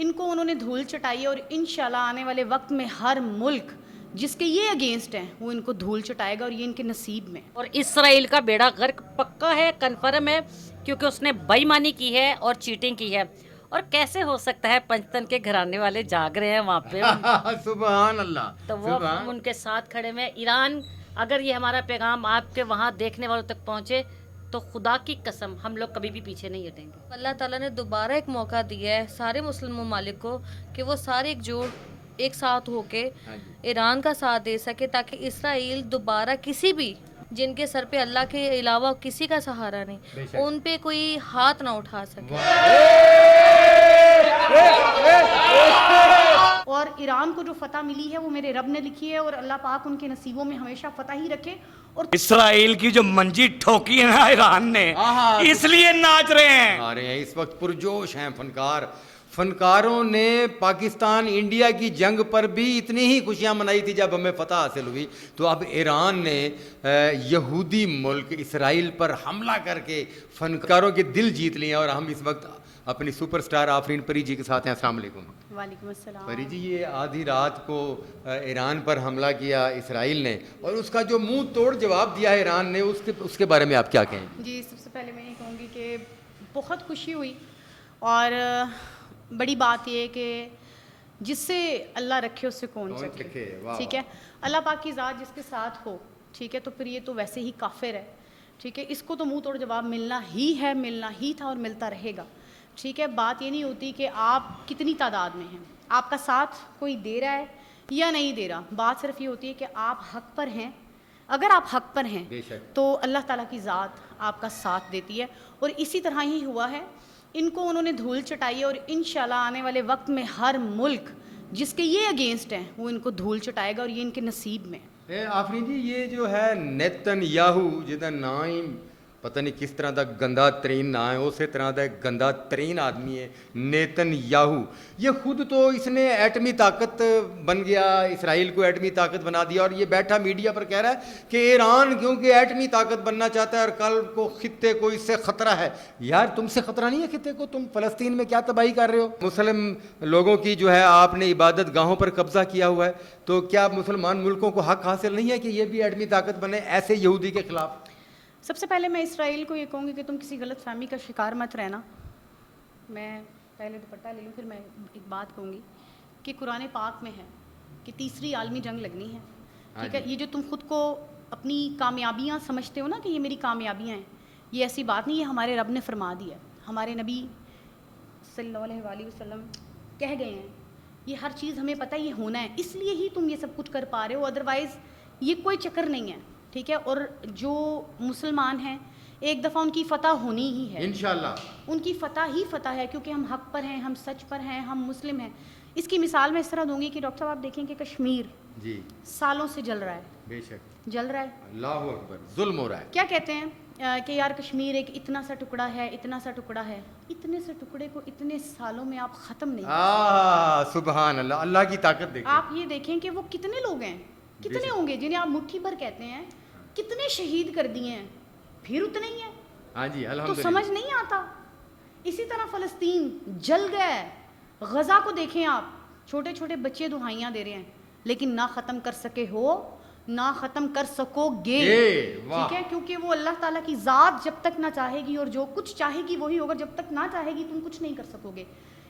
ان کو انہوں نے دھول چٹائی ہے اور انشاءاللہ آنے والے وقت میں ہر ملک جس کے یہ اگینسٹ ہیں وہ ان کو دھول چٹائے گا اور یہ ان کے نصیب میں. اور اسرائیل کا بیڑا غرق پکا ہے، کنفرم ہے، کیونکہ اس نے بے ایمانی کی ہے اور چیٹنگ کی ہے. اور کیسے ہو سکتا ہے پنجتن کے گھرانے والے جاگ رہے ہیں وہاں پہ سبحان اللہ. تو وہ ان کے ساتھ کھڑے ہوئے. ایران اگر یہ ہمارا پیغام آپ کے وہاں دیکھنے والوں تک پہنچے تو خدا کی قسم ہم لوگ کبھی بھی پیچھے نہیں ہٹیں گے. اللہ تعالیٰ نے دوبارہ ایک موقع دیا ہے سارے مسلم ممالک کو کہ وہ سارے ایک ساتھ ہو کے ایران کا ساتھ دے سکے تاکہ اسرائیل دوبارہ کسی بھی جن کے سر پہ اللہ کے علاوہ کسی کا سہارا نہیں ان پہ کوئی ہاتھ نہ اٹھا سکے. اور ایران کو جو فتح ملی ہے وہ میرے رب نے لکھی ہے اور اللہ پاک ان کے نصیبوں میں ہمیشہ فتح ہی رکھے. اور اسرائیل کی جو منجی ٹھوکی ہے نا ایران نے اس لیے ناچ رہے ہیں. آ رہے ہیں اس وقت پرجوش ہیں فنکاروں نے پاکستان انڈیا کی جنگ پر بھی اتنی ہی خوشیاں منائی تھی جب ہمیں فتح حاصل ہوئی. تو اب ایران نے یہودی ملک اسرائیل پر حملہ کر کے فنکاروں کے دل جیت لیے اور ہم اس وقت اپنی سپر سٹار آفرین پری جی کے ساتھ ہیں. السلام علیکم. وعلیکم السلام. پری جی یہ آدھی رات کو ایران پر حملہ کیا اسرائیل نے اور اس کا جو منہ توڑ جواب دیا ہے ایران نے اس کے بارے میں آپ کیا کہیں گے؟ جی سب سے پہلے میں یہ کہوں گی کہ بہت خوشی ہوئی اور بڑی بات یہ ہے کہ جس سے اللہ رکھے اس سے کون چکے. ٹھیک ہے، اللہ پاک کی ذات جس کے ساتھ ہو ٹھیک ہے تو پھر یہ تو ویسے ہی کافر ہے. ٹھیک ہے، اس کو تو منہ توڑ جواب ملنا ہی تھا اور ملتا رہے گا. ٹھیک ہے، بات یہ نہیں ہوتی کہ آپ کتنی تعداد میں ہیں، آپ کا ساتھ کوئی دے رہا ہے یا نہیں دے رہا. بات صرف یہ ہوتی ہے کہ آپ حق پر ہیں. اگر آپ حق پر ہیں تو اللہ تعالیٰ کی ذات آپ کا ساتھ دیتی ہے اور اسی طرح ہی ہوا ہے. ان کو انہوں نے دھول چٹائی ہے اور انشاءاللہ آنے والے وقت میں ہر ملک جس کے یہ اگینسٹ ہیں وہ ان کو دھول چٹائے گا اور یہ ان کے نصیب میں. آفرین جی یہ جو ہے نیتن یاہو جہاں نام پتہ نہیں کس طرح دا گندا ترین نام ہے، اسی طرح دا ایک گندا ترین آدمی ہے نیتن یاہو. یہ خود تو اس نے ایٹمی طاقت بن گیا، اسرائیل کو ایٹمی طاقت بنا دیا اور یہ بیٹھا میڈیا پر کہہ رہا ہے کہ ایران کیونکہ ایٹمی طاقت بننا چاہتا ہے اور کل کو خطے کو اس سے خطرہ ہے. یار تم سے خطرہ نہیں ہے خطے کو، تم فلسطین میں کیا تباہی کر رہے ہو؟ مسلم لوگوں کی جو ہے آپ نے عبادت گاہوں پر قبضہ کیا ہوا ہے، تو کیا مسلمان ملکوں کو حق حاصل نہیں ہے کہ یہ بھی ایٹمی طاقت بنے ایسے یہودی کے خلاف؟ سب سے پہلے میں اسرائیل کو یہ کہوں گی کہ تم کسی غلط فہمی کا شکار مت رہنا. میں پہلے دوپٹہ لے لوں پھر میں ایک بات کہوں گی کہ قرآن پاک میں ہے کہ تیسری عالمی جنگ لگنی ہے. ٹھیک ہے، یہ جو تم خود کو اپنی کامیابیاں سمجھتے ہو نا کہ یہ میری کامیابیاں ہیں، یہ ایسی بات نہیں، یہ ہمارے رب نے فرما دیا. ہمارے نبی صلی اللہ علیہ وآلہ وسلم کہہ گئے ہیں یہ ہر چیز ہمیں پتہ یہ ہونا ہے، اس لیے ہی تم یہ سب کچھ کر پا رہے ہو، ادروائز یہ کوئی چکر نہیں ہے. ٹھیک ہے، اور جو مسلمان ہیں ایک دفعہ ان کی فتح ہونی ہی ہے انشاءاللہ. ان کی فتح ہی فتح ہے کیونکہ ہم حق پر ہیں، ہم سچ پر ہیں، ہم مسلم ہیں. اس کی مثال میں اس طرح دوں گی کہ ڈاکٹر صاحب آپ دیکھیں کہ کشمیر جی سالوں سے جل رہا ہے. بے شک جل رہا ہے، اللہ اکبر، ظلم ہو رہا ہے. کیا کہتے ہیں کہ یار کشمیر ایک اتنا سا ٹکڑا ہے، اتنا سا ٹکڑا ہے. اتنے سے ٹکڑے کو اتنے سالوں میں آپ ختم نہیں سبحان اللہ، اللہ کی طاقت دیکھیں. آپ یہ دیکھیں کہ وہ کتنے لوگ ہیں، کتنے ہوں گے جنہیں آپ مٹھی پر کہتے ہیں، کتنے شہید کر دیے ہیں، پھر اتنے ہی ہیں. ہاں جی تو الحمدللہ. سمجھ نہیں آتا. اسی طرح فلسطین جل گیا ہے. غزہ کو دیکھیں آپ، چھوٹے چھوٹے بچے دہائیاں دے رہے ہیں لیکن نہ ختم کر سکے ہو نہ ختم کر سکو گے. ٹھیک ہے، کیونکہ وہ اللہ تعالیٰ کی ذات جب تک نہ چاہے گی اور جو کچھ چاہے گی وہی ہوگا، جب تک نہ چاہے گی تم کچھ نہیں کر سکو گے.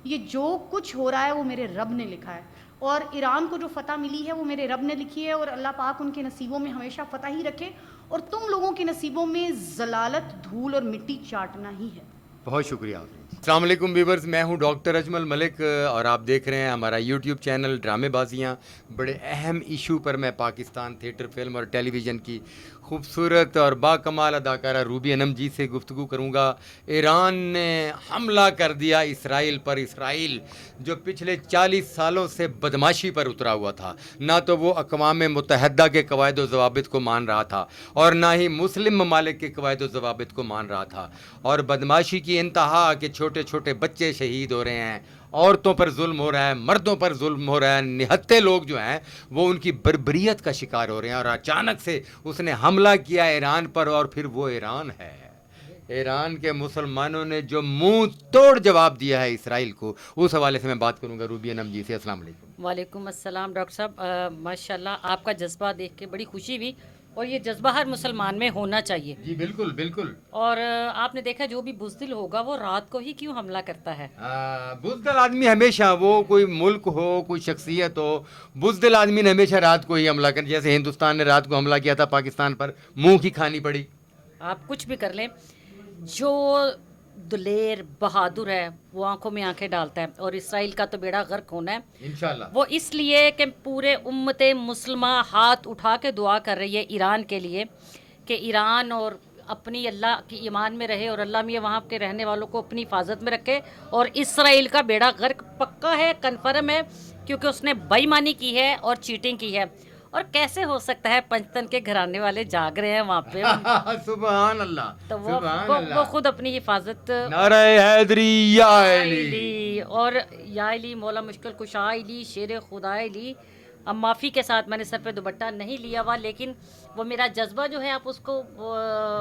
یہ جو کچھ ہو رہا ہے وہ میرے رب نے لکھا ہے اور ایران کو جو فتح ملی ہے وہ میرے رب نے لکھی ہے اور اللہ پاک ان کے نصیبوں میں ہمیشہ فتح ہی رکھے اور تم لوگوں کے نصیبوں میں ضلالت، دھول اور مٹی چاٹنا ہی ہے. بہت شکریہ. السلام علیکم ویورز، میں ہوں ڈاکٹر اجمل ملک اور آپ دیکھ رہے ہیں ہمارا یوٹیوب چینل ڈرامے بازیاں. بڑے اہم ایشو پر میں پاکستان تھیٹر، فلم اور ٹیلی ویژن کی خوبصورت اور باکمال اداکارہ روبی انم جی سے گفتگو کروں گا. ایران نے حملہ کر دیا اسرائیل پر. اسرائیل جو پچھلے 40 سالوں سے بدماشی پر اترا ہوا تھا، نہ تو وہ اقوام متحدہ کے قواعد و ضوابط کو مان رہا تھا اور نہ ہی مسلم ممالک کے قواعد و ضوابط کو مان رہا تھا، اور بدماشی کی انتہا کہ چھوٹے چھوٹے بچے شہید ہو رہے ہیں، عورتوں پر ظلم ہو رہا ہے، مردوں پر ظلم ہو رہا ہے، نہتے لوگ جو ہیں وہ ان کی بربریت کا شکار ہو رہے ہیں. اور اچانک سے اس نے حملہ کیا ایران پر اور پھر وہ ایران ہے ایران کے مسلمانوں نے جو منہ توڑ جواب دیا ہے اسرائیل کو، اس حوالے سے میں بات کروں گا روبی انم جی سے. السلام علیکم. وعلیکم السلام ڈاکٹر صاحب. ماشاءاللہ آپ کا جذبہ دیکھ کے بڑی خوشی ہوئی، اور یہ جذبہ ہر مسلمان میں ہونا چاہیے. جی بالکل بالکل. اور آپ نے دیکھا جو بھی بزدل ہوگا وہ رات کو ہی کیوں حملہ کرتا ہے. بزدل آدمی ہمیشہ، وہ کوئی ملک ہو کوئی شخصیت ہو، بزدل آدمی نے ہمیشہ رات کو ہی حملہ کر. جیسے ہندوستان نے رات کو حملہ کیا تھا پاکستان پر، منہ کی کھانی پڑی. آپ کچھ بھی کر لیں، جو دلیر بہادر ہے وہ آنکھوں میں آنکھیں ڈالتا ہے، اور اسرائیل کا تو بیڑا غرق ہونا ہے انشاءاللہ. وہ اس لیے کہ پورے امت مسلمہ ہاتھ اٹھا کے دعا کر رہی ہے ایران کے لیے کہ ایران اور اپنی اللہ کی ایمان میں رہے، اور اللہ میں وہاں کے رہنے والوں کو اپنی حفاظت میں رکھے. اور اسرائیل کا بیڑا غرق پکا ہے، کنفرم ہے، کیونکہ اس نے بے ایمانی کی ہے اور چیٹنگ کی ہے. اور کیسے ہو سکتا ہے پنجتن کے گھرانے والے جاگ رہے ہیں وہاں پہ. سبحان اللہ. تو سبحان وہ اللہ. خود اپنی حفاظت نعرہ حیدری یا علی. اور یا علی مولا مشکل کشا علی شیر خدا علی. اب معافی کے ساتھ میں نے سر پہ دوپٹہ نہیں لیا ہوا، لیکن وہ میرا جذبہ جو ہے آپ اس کو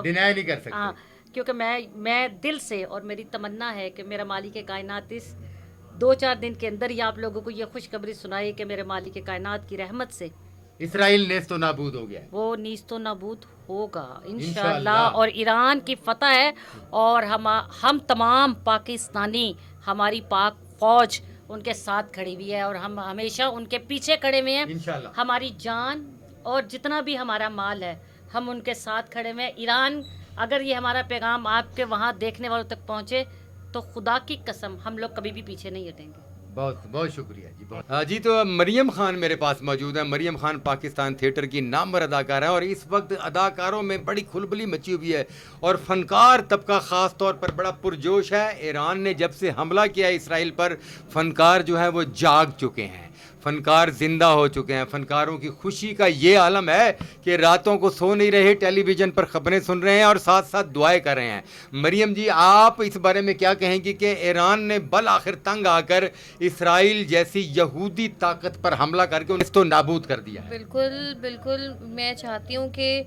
ڈینائی نہیں کر ہاں، سکتے. کیونکہ میں دل سے، اور میری تمنا ہے کہ میرا مالک کائنات اس 2-4 دن کے اندر ہی آپ لوگوں کو یہ خوشخبری سنائی کہ میرے مالک کائنات کی رحمت سے اسرائیل نیست و نابود ہو گیا ہے. وہ نیست و نابود ہوگا انشاءاللہ. انشاءاللہ. اور ایران کی فتح ہے، اور ہم تمام پاکستانی، ہماری پاک فوج ان کے ساتھ کھڑی ہوئی ہے، اور ہم ہمیشہ ان کے پیچھے کھڑے ہوئے ہیں. انشاءاللہ. ہماری جان اور جتنا بھی ہمارا مال ہے ہم ان کے ساتھ کھڑے ہوئے ہیں. ایران، اگر یہ ہمارا پیغام آپ کے وہاں دیکھنے والوں تک پہنچے تو خدا کی قسم ہم لوگ کبھی بھی پیچھے نہیں ہٹیں گے. بہت بہت شکریہ جی. بہت جی. تو مریم خان میرے پاس موجود ہے. مریم خان پاکستان تھیٹر کی نامور اداکار ہے، اور اس وقت اداکاروں میں بڑی کھلبلی مچی ہوئی ہے، اور فنکار طبقہ خاص طور پر بڑا پرجوش ہے. ایران نے جب سے حملہ کیا اسرائیل پر، فنکار جو ہے وہ جاگ چکے ہیں، فنکار زندہ ہو چکے ہیں. فنکاروں کی خوشی کا یہ عالم ہے کہ راتوں کو سو نہیں رہے، ٹیلی ویژن پر خبریں سن رہے ہیں اور ساتھ ساتھ دعائیں کر رہے ہیں. مریم جی، آپ اس بارے میں کیا کہیں گی کہ ایران نے بالآخر تنگ آ کر اسرائیل جیسی یہودی طاقت پر حملہ کر کے اس کو نابود کر دیا ہے؟ بالکل بالکل. میں چاہتی ہوں کہ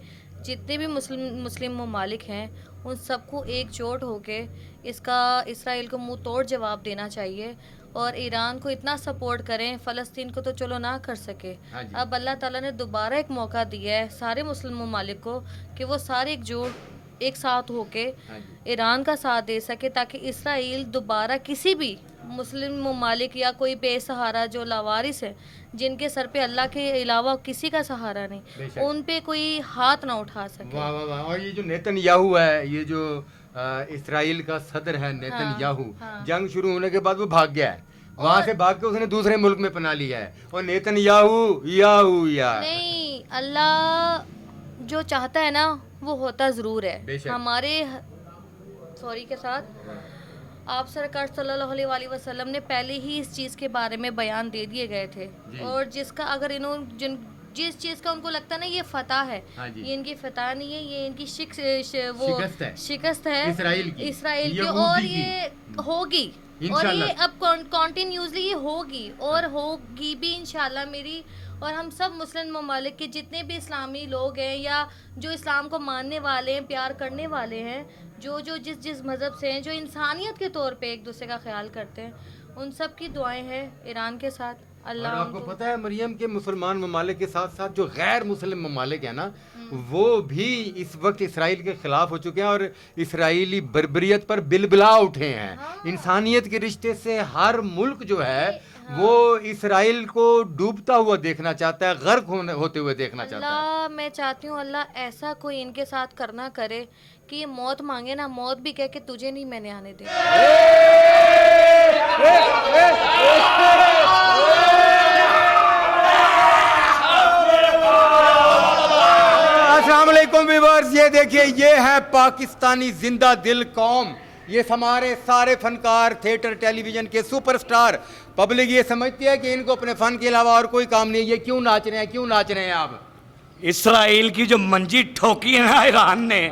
جتنے بھی مسلم ممالک ہیں ان سب کو ایک جوٹ ہو کے اس کا اسرائیل کو منہ توڑ جواب دینا چاہیے، اور ایران کو اتنا سپورٹ کریں. فلسطین کو تو چلو نہ کر سکے، اب اللہ تعالیٰ نے دوبارہ ایک موقع دیا ہے سارے مسلم ممالک کو کہ وہ سارے ایک ساتھ ہو کے ایران کا ساتھ دے سکے، تاکہ اسرائیل دوبارہ کسی بھی مسلم ممالک یا کوئی بے سہارا جو لاوارث ہے، جن کے سر پہ اللہ کے علاوہ کسی کا سہارا نہیں، ان پہ کوئی ہاتھ نہ اٹھا سکے. واہ واہ واہ. اور یہ جو نیتن یاہو ہے، یہ جو اسرائیل کا صدر ہے نیتن یاہو، جنگ شروع ہونے کے بعد وہ بھاگ گیا ہے، وہاں سے بھاگ کے اس نے دوسرے ملک میں پناہ لیا ہے. اور نیتن یاہو نہیں، اللہ جو چاہتا ہے نا وہ ہوتا ضرور ہے. ہمارے سوری کے ساتھ آپ سرکار صلی اللہ علیہ وسلم نے پہلے ہی اس چیز کے بارے میں بیان دے دیے گئے تھے، اور جس کا اگر جس چیز کا ان کو لگتا ہے نا یہ فتح ہے، یہ ان کی فتح نہیں ہے، یہ ان کی شکست ہے اسرائیل کی، اور یہ ہوگی، اور یہ اب کنٹینیوسلی یہ ہوگی، اور ہوگی بھی انشاءاللہ. میری اور ہم سب مسلم ممالک کے جتنے بھی اسلامی لوگ ہیں یا جو اسلام کو ماننے والے ہیں، پیار کرنے والے ہیں، جو جس مذہب سے ہیں، جو انسانیت کے طور پہ ایک دوسرے کا خیال کرتے ہیں، ان سب کی دعائیں ہیں ایران کے ساتھ. اللہ اور آپ کو پتہ ہے مریم کے مسلمان ممالک کے ساتھ ساتھ جو غیر مسلم ممالک ہیں نا، وہ بھی اس وقت اسرائیل کے خلاف ہو چکے ہیں، اور اسرائیلی بربریت پر بلبلا اٹھے ہیں. انسانیت کے رشتے سے ہر ملک جو ہے وہ اسرائیل کو ڈوبتا ہوا دیکھنا چاہتا ہے، غرق ہوتے ہوئے دیکھنا چاہتا ہے. اللہ، میں چاہتی ہوں اللہ ایسا کوئی ان کے ساتھ کرنا کرے کہ یہ موت مانگے نا، موت بھی کہہ کہ تجھے نہیں میں نے آنے دے. السلام علیکم ویورز. یہ دیکھیے، یہ ہے پاکستانی زندہ دل قوم، یہ ہمارے سارے فنکار، تھیٹر، ٹیلی ویژن کے سپر سٹار. پبلک یہ سمجھتی ہے کہ ان کو اپنے فن کے علاوہ اور کوئی کام نہیں ہے. یہ کیوں ناچ رہے ہیں آپ؟ اسرائیل کی جو منجی ٹھوکی ہے نا ایران نے،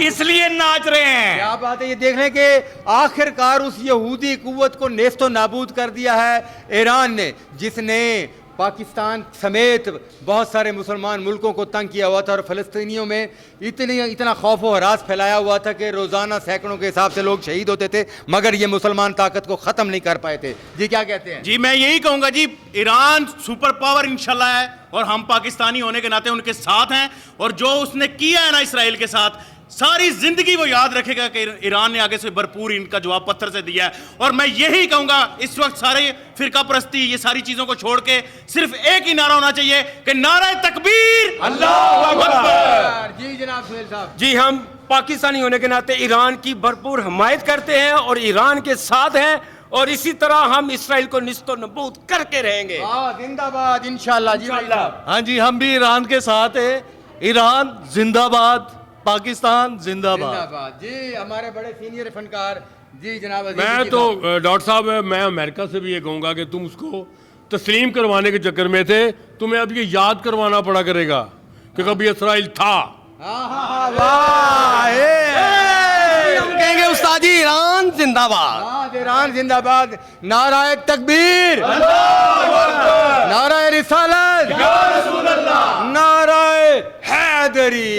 اس لیے ناچ رہے ہیں. کیا بات ہے. یہ دیکھ لیں کہ آخر کار اس یہودی قوت کو نیست و نابود کر دیا ہے ایران نے، جس نے پاکستان سمیت بہت سارے مسلمان ملکوں کو تنگ کیا ہوا تھا، اور فلسطینیوں میں اتنا خوف و ہراس پھیلایا ہوا تھا کہ روزانہ سینکڑوں کے حساب سے لوگ شہید ہوتے تھے، مگر یہ مسلمان طاقت کو ختم نہیں کر پائے تھے. جی کیا کہتے ہیں؟ جی میں یہی کہوں گا جی، ایران سپر پاور انشاءاللہ ہے، اور ہم پاکستانی ہونے کے ناطے ان کے ساتھ ہیں، اور جو اس نے کیا ہے نا اسرائیل کے ساتھ، ساری زندگی وہ یاد رکھے گا کہ ایران نے آگے سے بھرپور ان کا جواب پتھر سے دیا ہے. اور میں یہی کہوں گا اس وقت سارے فرقہ پرستی یہ ساری چیزوں کو چھوڑ کے صرف ایک ہی نعرہ ہونا چاہیے کہ نعرہ تکبیر، اللہ اکبر. جی جناب سہیل صاحب. جی ہم پاکستانی ہونے کے ناطے ایران کی بھرپور حمایت کرتے ہیں اور ایران کے ساتھ ہیں، اور اسی طرح ہم اسرائیل کو نیست و نابود کر کے رہیں گے. زندہ باد انشاءاللہ. جی ہاں جی ہم بھی ایران کے ساتھ ہیں. ایران زندہ باد، پاکستان زندہ باد. جی ہمارے بڑے سینئر فنکار. جی جناب. میں تو ڈاکٹر صاحب میں امریکہ سے بھی یہ کہوں گا کہ تم اس کو تسلیم کروانے کے چکر میں تھے، تمہیں اب یہ یاد کروانا پڑا کرے گا کہ کبھی اسرائیل تھا. ہم کہیں گے استاد جی ایران زندہ باد. ایران زندہ باد. نعرہ تکبیر، نعرہ رسالت، نعرہ حیدری.